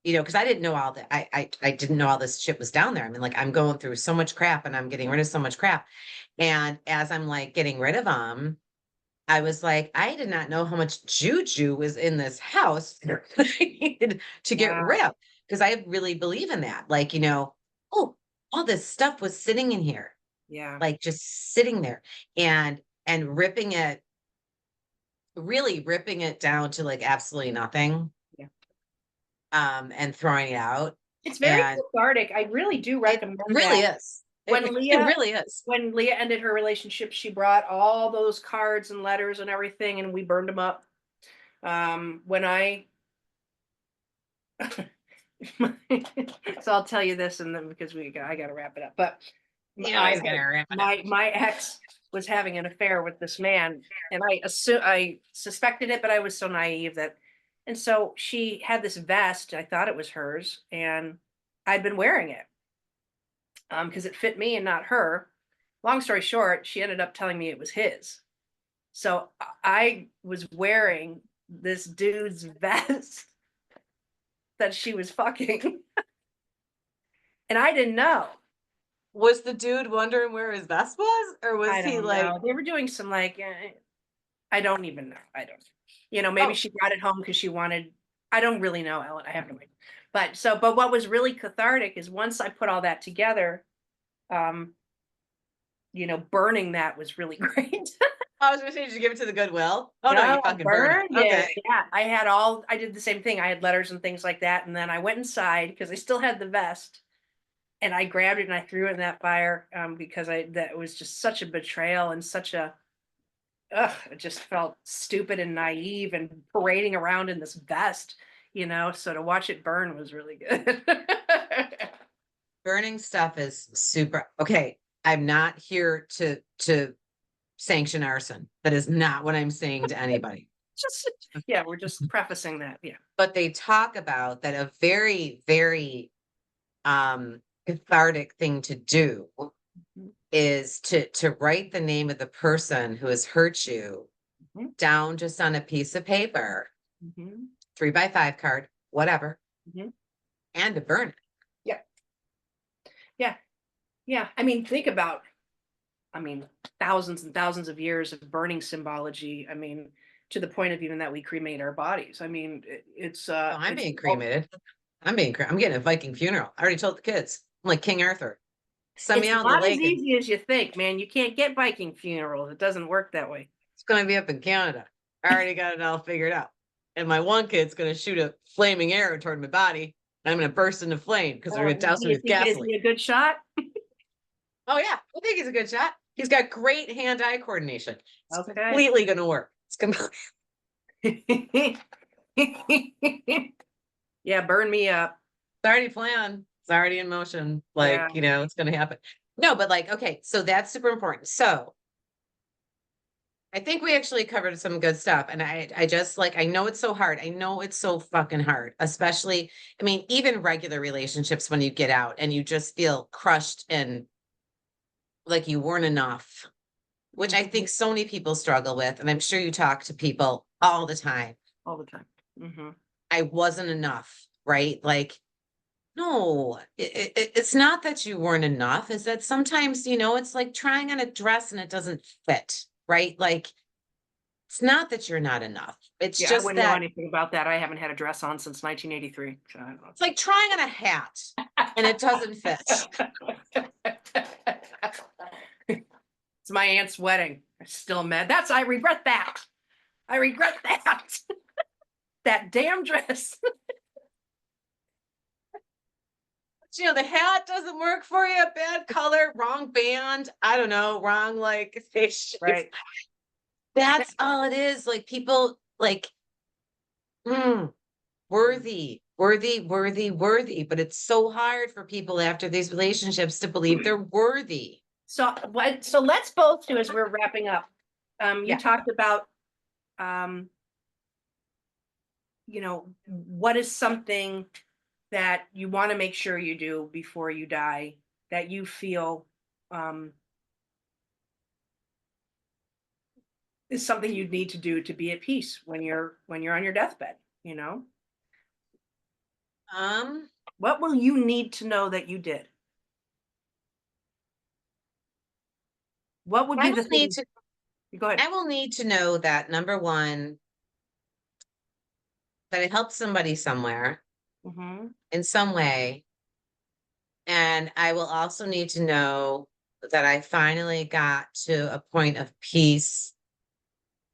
because I didn't know all that. I didn't know all this shit was down there. I mean, like, I'm going through so much crap and I'm getting rid of so much crap. And as I'm like getting rid of them, I was like, I did not know how much juju was in this house that I needed to get Wow. rid of. Because I really believe in that. Like, oh, all this stuff was sitting in here, Yeah, like just sitting there and ripping it, really ripping it down to like absolutely nothing, yeah. and throwing it out. It's very And cathartic. I really do it recommend that. really is. When It Leah really is. when Leah ended her relationship, she brought all those cards and letters and everything, and we burned them up. When I so I'll tell you this, and then because I got to wrap it up. But You I always gotta wrap it up. my ex was having an affair with this man, and I suspected it, but I was so naive that, and so she had this vest. I thought it was hers, and I'd been wearing it because it fit me and not her. Long story short, she ended up telling me it was his. So I was wearing this dude's vest that she was fucking, and I didn't know. Was the dude wondering where his vest was? Or was I he don't like, know. They were doing some like, I don't even know. I don't. Maybe oh, she brought it home because she wanted. I don't really know, Ellen. I have no idea. But what was really cathartic is once I put all that together, um, burning that was really great. I was gonna say, did you give it to the Goodwill? Oh no, you No, fucking burned it. burn Okay. it. Yeah, I did the same thing. I had letters and things like that, and then I went inside because I still had the vest, and I grabbed it and I threw it in that fire because that was just such a betrayal and such a ugh. It just felt stupid and naive and parading around in this vest. So to watch it burn was really good. Burning stuff is super okay. I'm not here to sanction arson. That is not what I'm saying to anybody. Just yeah, we're just prefacing that. Yeah. But they talk about that a very, very cathartic thing to do Mhm, is to write the name of the person who has hurt you mhm, down just on a piece of paper, mhm, 3x5 card, whatever, mhm. and to burn it. Yeah, yeah, yeah. I mean, think about I mean, thousands and thousands of years of burning symbology. I mean, to the point of even that we cremate our bodies. I mean, So I'm it's being cremated. I'm getting a Viking funeral. I already told the kids. I'm like King Arthur. Send me it's out in the not as lake and easy as you think, man. You can't get Viking funerals. It doesn't work that way. it's gonna be up in Canada. I already got it all figured out. And my one kid's gonna shoot a flaming arrow toward my body. And I'm gonna burst into flame because they're Oh, gonna douse do me you with think is gasoline. he a good shot? Oh yeah, I think he's a good shot. He's got great hand-eye coordination. It's Okay. completely gonna work. It's completely Yeah, burn me up. it's already planned. It's already in motion. Yeah. Like, it's gonna happen. No, but like, okay, so that's super important. So I think we actually covered some good stuff. And I just like, I know it's so hard. I know it's so fucking hard, especially, I mean, even regular relationships when you get out and you just feel crushed and like you weren't enough, which I Mhm. think so many people struggle with. And I'm sure you talk to people all the time. All the time. Hmm. I wasn't enough, right? Like, no, it's not that you weren't enough, is that sometimes, it's like trying on a dress and it doesn't fit, right? Like, it's not that you're not enough. It's Yeah, I just wouldn't know that anything about that. I haven't had a dress on since 1983. So I don't it's like trying on a hat and it doesn't fit. know. It's my aunt's wedding. I'm still mad. I regret that. I regret that. That damn dress. The hat doesn't work for you, bad color, wrong band, I don't know, wrong like face shape. Right. That's all it is. Like people like mm, worthy, worthy, worthy, worthy. But it's so hard for people after these relationships to believe they're worthy. So let's both do as we're wrapping up. You Yeah. talked about um, what is something that you want to make sure you do before you die that you feel um, is something you'd need to do to be at peace when you're on your deathbed, you know? Um, What will you need to know that you did? What would I be will the need thing? to Go ahead. I will need to know that number one, that I helped somebody somewhere Mhm. in some way. And I will also need to know that I finally got to a point of peace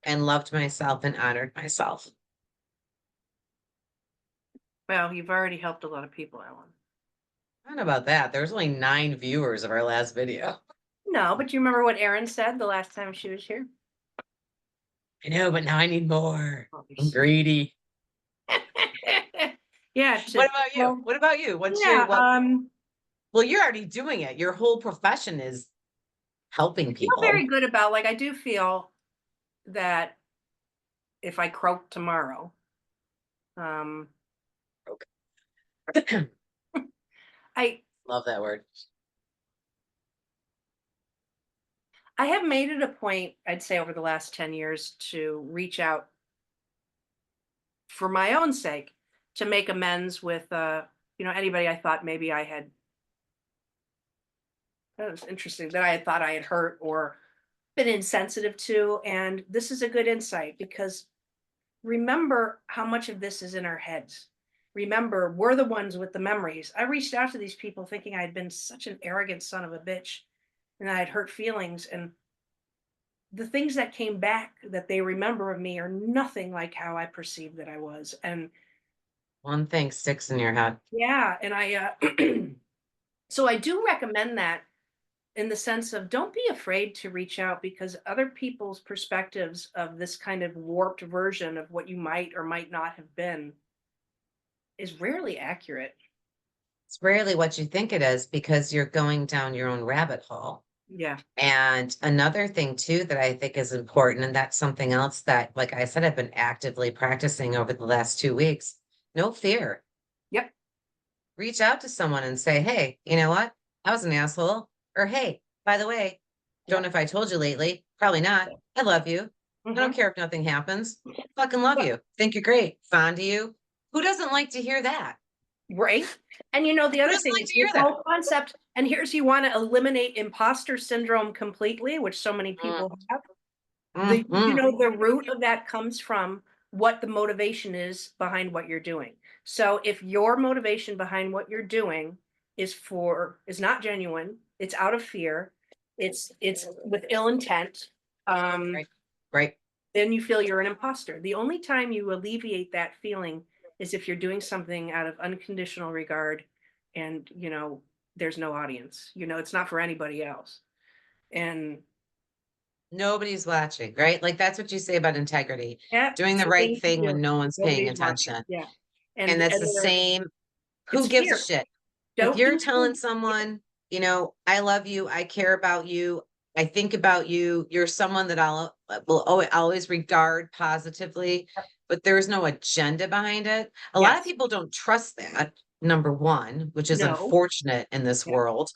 and loved myself and honored myself. Well, you've already helped a lot of people, Ellen. I don't know about that. There's only 9 viewers of our last video. No, but you remember what Erin said the last time she was here? I know, but now I need more. Oh, you're I'm so greedy. yeah, What about you? well, What about you? What's your yeah, what? Well, you're already doing it. Your whole profession is helping I feel people. very good about like I do feel that if I croak tomorrow, um, Okay. I Love that word. I have made it a point, I'd say over the last 10 years to reach out for my own sake to make amends with anybody I thought maybe I had That was interesting that I had thought I had hurt or been insensitive to. And this is a good insight because remember how much of this is in our heads. Remember, we're the ones with the memories. I reached out to these people thinking I had been such an arrogant son of a bitch and I had hurt feelings. And the things that came back that they remember of me are nothing like how I perceived that I was. And One thing sticks in your head. yeah, and so I do recommend that in the sense of don't be afraid to reach out because other people's perspectives of this kind of warped version of what you might or might not have been is rarely accurate. It's rarely what you think it is because you're going down your own rabbit hole. Yeah. And another thing too that I think is important, and that's something else that, like I said, I've been actively practicing over the last 2 weeks. No fear. Yep. Reach out to someone and say, hey, you know what? I was an asshole. Or hey, by the way, don't Yep. know if I told you lately. Probably not. I love you. I don't Hmm. care if nothing happens. Fucking love you. Think you're great. Fond of you. Who doesn't like to hear that? Right. And the Who other doesn't thing like is to hear this that? whole concept, and here's you want to eliminate imposter syndrome completely, which so many Mm, people have. mm. The root of that comes from what the motivation is behind what you're doing. So if your motivation behind what you're doing is not genuine, it's out of fear, it's with ill intent, um, Right. Right. then you feel you're an imposter. The only time you alleviate that feeling is if you're doing something out of unconditional regard and there's no audience. It's not for anybody else. And Nobody's watching, right? Like that's what you say about integrity, yeah, doing it's the the right thing to thing when do. no one's paying Nobody's watching. attention. Yeah. And that's the There same. it's Who gives a fear. shit? If Don't you're do telling things. Yeah. someone, I love you, I care about you, I think about you, you're someone that I'll always regard positively, but there's no agenda behind it. A lot of Yes. people don't trust that, number one, which is No. unfortunate in this Yeah. world.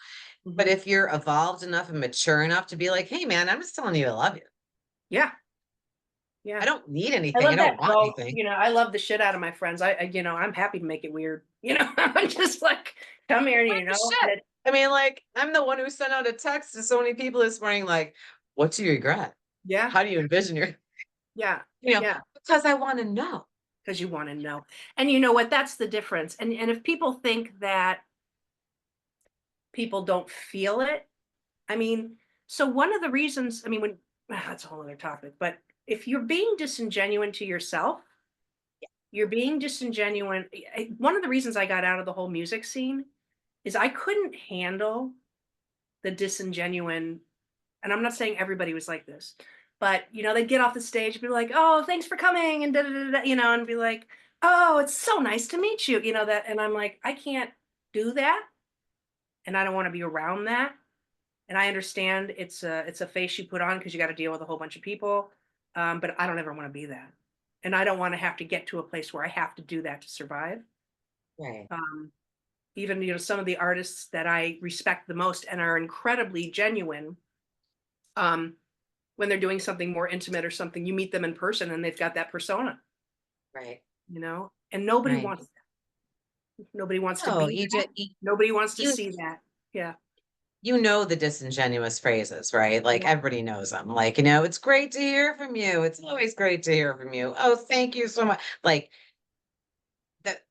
But Mhm. if you're evolved enough and mature enough to be like, hey man, I'm just telling you I love you. Yeah. I Yeah. don't need I anything. I love don't that. want So, anything. I love the shit out of my friends. I'm happy to make it weird. I'm just like, come here, Weird as shit. and it, I mean, like, I'm the one who sent out a text to so many people this morning, like, what do you regret? yeah, How do you envision your, yeah, you know, yeah, because I want to know. because you want to know. And you know what? That's the difference. And if people think that people don't feel it, I mean, so one of the reasons, I mean, when that's a whole other topic, but if you're being disingenuous to yourself, you're being disingenuous. One of the reasons I got out of the whole music scene is I couldn't handle the disingenuine, and I'm not saying everybody was like this, but they'd get off the stage and be like, "Oh, thanks for coming," and da da da, and be like, "Oh, it's so nice to meet you," that, and I'm like, I can't do that, and I don't want to be around that. And I understand it's a face you put on because you got to deal with a whole bunch of people, but I don't ever want to be that, and I don't want to have to get to a place where I have to do that to survive. Right. Um, Even some of the artists that I respect the most and are incredibly genuine, um, when they're doing something more intimate or something, you meet them in person and they've got that persona, Right. and nobody Right. wants nobody wants to No, be you that. just, Nobody wants to you, see that. Yeah. the disingenuous phrases, right? Like Yeah. everybody knows them. Like, it's great to hear from you. It's always great to hear from you. Oh, thank you so much. Like that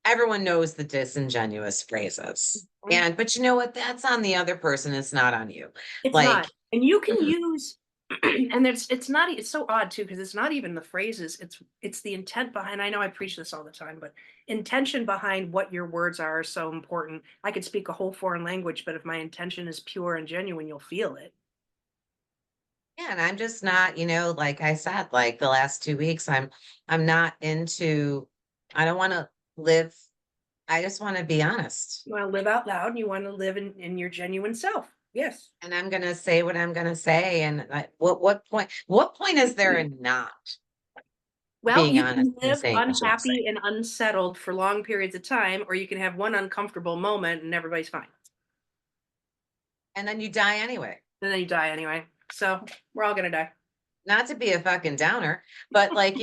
everyone knows the disingenuous phrases. Mhm. But you know what? That's on the other person. It's not on you. It's Like, not. And you can mm, use and it's not it's so odd too because it's not even the phrases, it's the intent behind. I know I preach this all the time, but intention behind what your words are so important. I could speak a whole foreign language, but if my intention is pure and genuine, you'll feel it. yeah, and I'm just not, like I said, like the last 2 weeks, I'm not into, I don't want to live, I just want to be honest. You want to live out loud and you want to live in your genuine self. Yes. And I'm gonna say what I'm gonna say. And what point is there in not Well, being you honest can and live saying what you want to say? unhappy and unsettled for long periods of time, or you can have one uncomfortable moment and everybody's fine. And then you die anyway. And then you die anyway. So we're all gonna die. Not to be a fucking downer, but like,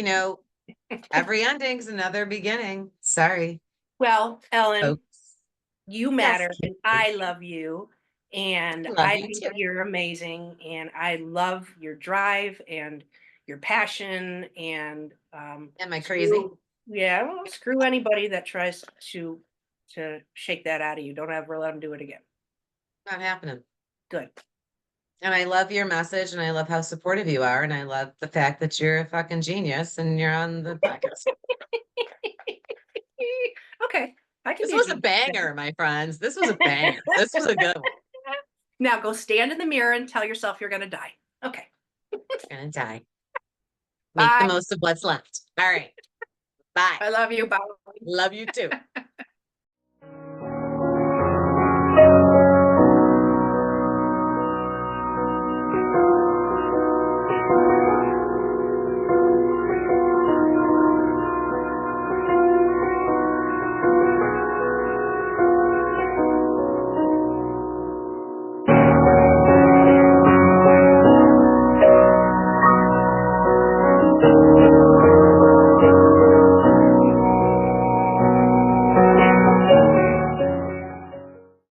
every ending's another beginning. Sorry, Well, Ellen, folks. you Yes, matter and Kimberly. I love you. And Love I you think too. you're amazing, and I love your drive and your passion and Am I crazy? screw, yeah, well, screw anybody that tries to shake that out of you. Don't ever let them do it again. Not happening. Good. And I love your message and I love how supportive you are. And I love the fact that you're a fucking genius and you're on the podcast. Okay. I can This be a was a genius banger, my friends. This was a banger. This was a good one. Now go stand in the mirror and tell yourself you're gonna die. Okay. Gonna die. Make the Bye. most of what's left. All right. Bye. I love you. Bye. Love you too.